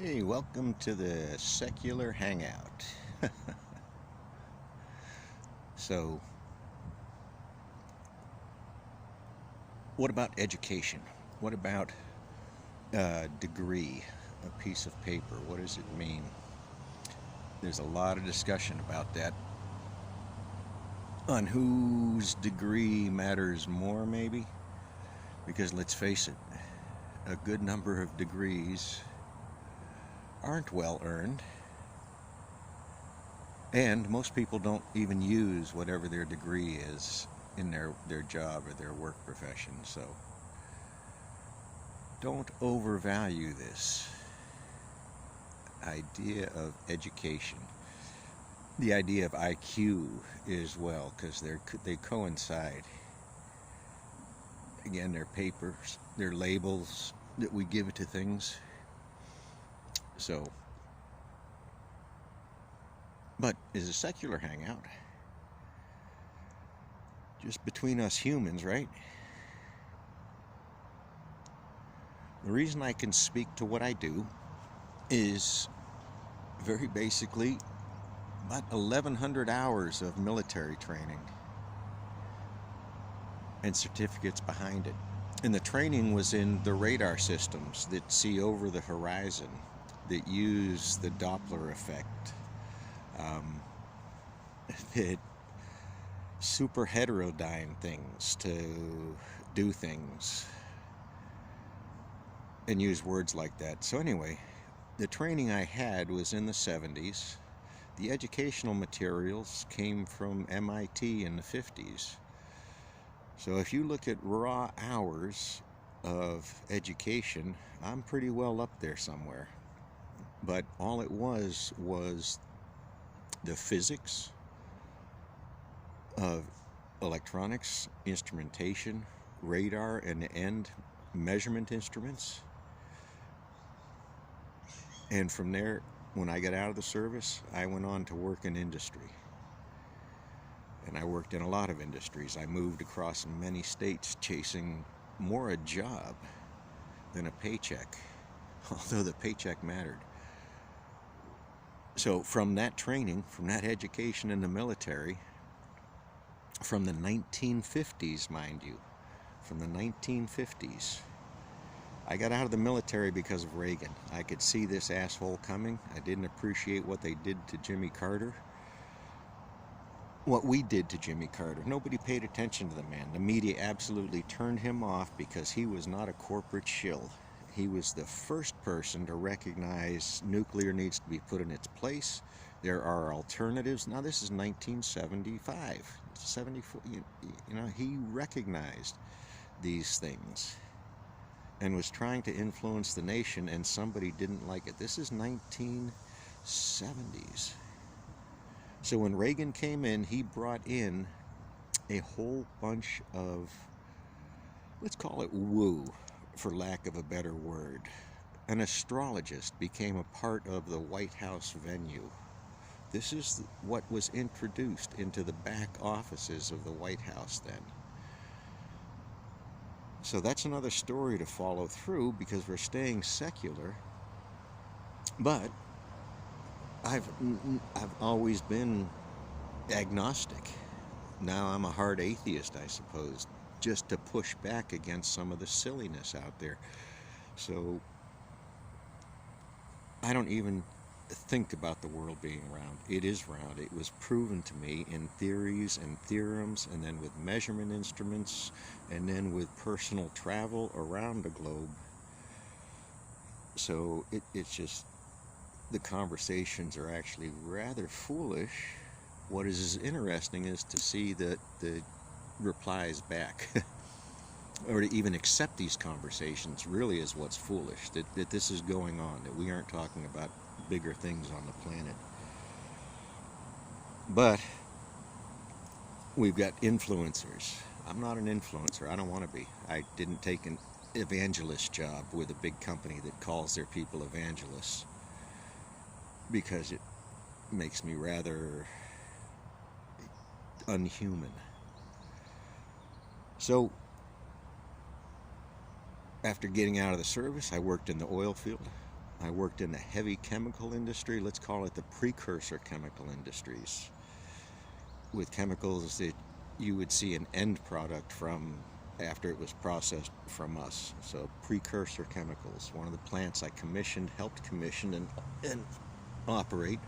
Hey, welcome to the Secular Hangout. So, what about education? What about a degree, a piece of paper? What does it mean? There's a lot of discussion about that on whose degree matters more, maybe. Because let's face it, a good number of degrees aren't well earned, and most people don't even use whatever their degree is in their job or their work profession. So don't overvalue this idea of education. The idea of IQ as well, because they coincide. Again, they're papers, they're labels that we give to things. So, but is a secular hangout just between us humans, right? The reason I can speak to what I do is very basically about 1,100 hours of military training and certificates behind it. And the training was in the radar systems that see over the horizon, that use the Doppler effect, that super heterodyne things to do things, and use words like that. So anyway, the training I had was in the 70s. The educational materials came from MIT in the 50s. So if you look at raw hours of education, I'm pretty well up there somewhere. But all it was the physics of electronics, instrumentation, radar, and the end measurement instruments. And from there, when I got out of the service, I went on to work in industry. And I worked in a lot of industries. I moved across many states chasing more a job than a paycheck, although the paycheck mattered. So from that training, from that education in the military, from the 1950s, mind you, from the 1950s, I got out of the military because of Reagan. I could see this asshole coming. I didn't appreciate what they did to Jimmy Carter. What we did to Jimmy Carter. Nobody paid attention to the man. The media absolutely turned him off because he was not a corporate shill. He was the first person to recognize nuclear needs to be put in its place. There are alternatives. Now this is 1975, 74. You know, he recognized these things and was trying to influence the nation, and somebody didn't like it. This is 1970s. So when Reagan came in, he brought in a whole bunch of, let's call it woo, for lack of a better word. An astrologist became a part of the White House venue. This is what was introduced into the back offices of the White House then. So that's another story to follow through, because we're staying secular. But I've always been agnostic. Now I'm a hard atheist, I suppose, just to push back against some of the silliness out there. So I don't even think about the world being round. It is round. It was proven to me in theories and theorems, and then with measurement instruments, and then with personal travel around the globe. So it's just, the conversations are actually rather foolish. What is interesting is to see the replies back, or to even accept these conversations really is what's foolish, that this is going on, that we aren't talking about bigger things on the planet. But we've got influencers. I'm not an influencer. I don't want to be. I didn't take an evangelist job with a big company that calls their people evangelists, because it makes me rather unhuman. So after getting out of the service, I worked in the oil field. I worked in the heavy chemical industry, let's call it the precursor chemical industries, with chemicals that you would see an end product from after it was processed from us. So precursor chemicals, one of the plants I helped commission and operate,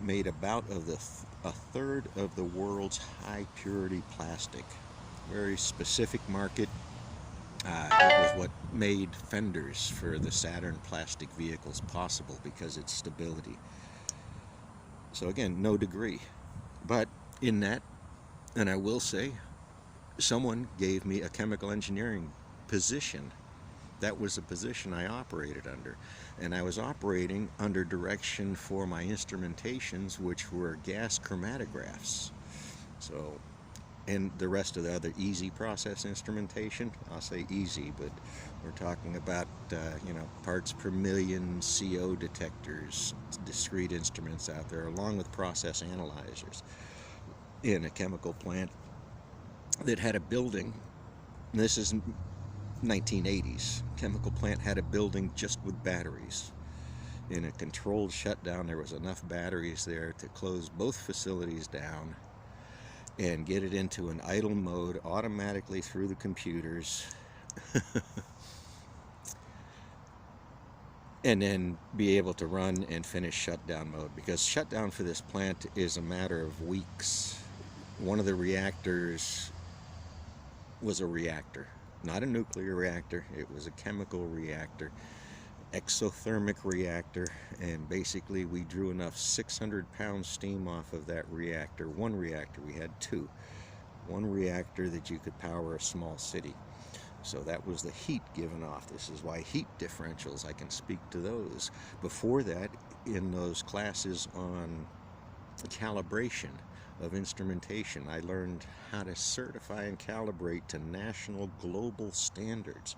made about a third of the world's high purity plastic. Very specific market. It was what made fenders for the Saturn plastic vehicles possible because its stability. So again, no degree. But in that, and I will say, someone gave me a chemical engineering position. That was a position I operated under. And I was operating under direction for my instrumentations, which were gas chromatographs. So, and the rest of the other easy process instrumentation, I'll say easy, but we're talking about, parts per million CO detectors, discrete instruments out there, along with process analyzers in a chemical plant that had a building. This is 1980s. Chemical plant had a building just with batteries. In a controlled shutdown, there was enough batteries there to close both facilities down and get it into an idle mode automatically through the computers and then be able to run and finish shutdown mode, because shutdown for this plant is a matter of weeks. One of the reactors was a reactor, not a nuclear reactor. It was a chemical reactor, exothermic reactor, and basically we drew enough 600-pound steam off of that reactor. One reactor, we had two. One reactor that you could power a small city. So that was the heat given off. This is why heat differentials, I can speak to those. Before that, in those classes on calibration of instrumentation, I learned how to certify and calibrate to national global standards.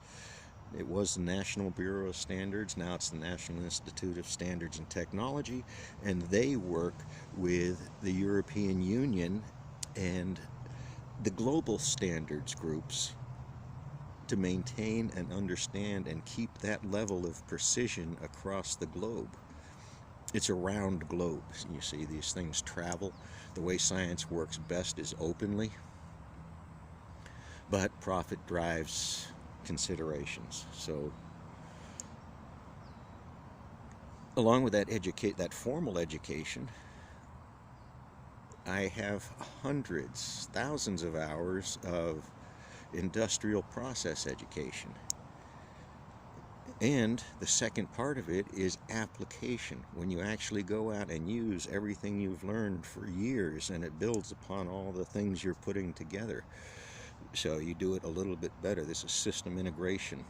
It was the National Bureau of Standards, now it's the National Institute of Standards and Technology, and they work with the European Union and the global standards groups to maintain and understand and keep that level of precision across the globe. It's a round globe. You see, these things travel. The way science works best is openly, but profit drives considerations. So along with that formal education, I have hundreds, thousands of hours of industrial process education. And the second part of it is application, when you actually go out and use everything you've learned for years, and it builds upon all the things you're putting together. So you do it a little bit better. This is system integration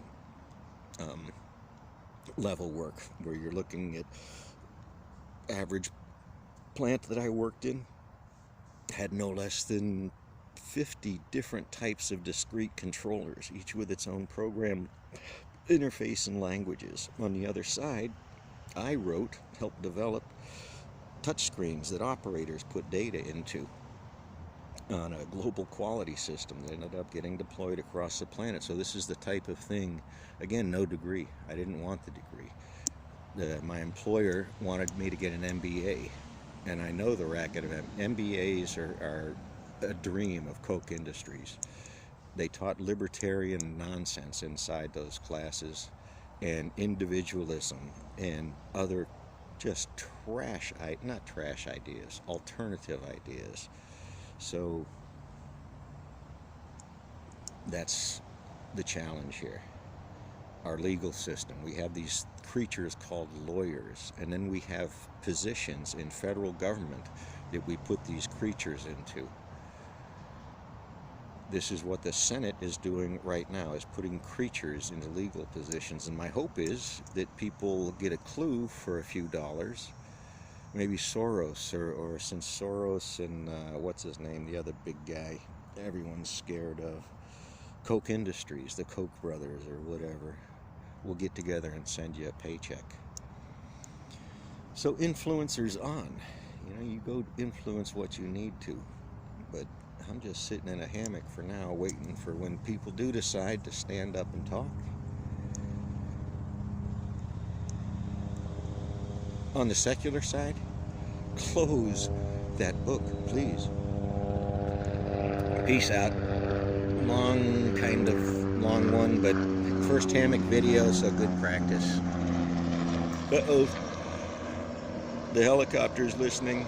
level work, where you're looking at average plant that I worked in had no less than 50 different types of discrete controllers, each with its own program interface and languages. On the other side, I helped develop touchscreens that operators put data into on a global quality system that ended up getting deployed across the planet. So this is the type of thing, again, no degree. I didn't want the degree. My employer wanted me to get an MBA, and I know the racket of MBAs are a dream of Koch Industries. They taught libertarian nonsense inside those classes, and individualism and other just not trash ideas, alternative ideas. So that's the challenge here. Our legal system, we have these creatures called lawyers, and then we have positions in federal government that we put these creatures into. This is what the Senate is doing right now, is putting creatures into legal positions. And my hope is that people get a clue for a few dollars. Maybe Soros, or since Soros and what's his name, the other big guy everyone's scared of, Koch Industries, the Koch brothers or whatever, will get together and send you a paycheck. So influencers on. You go influence what you need to. But I'm just sitting in a hammock for now, waiting for when people do decide to stand up and talk. on the secular side, close that book, please. Peace out. Kind of long one, but first hammock video, so good practice. Uh-oh. The helicopter's listening.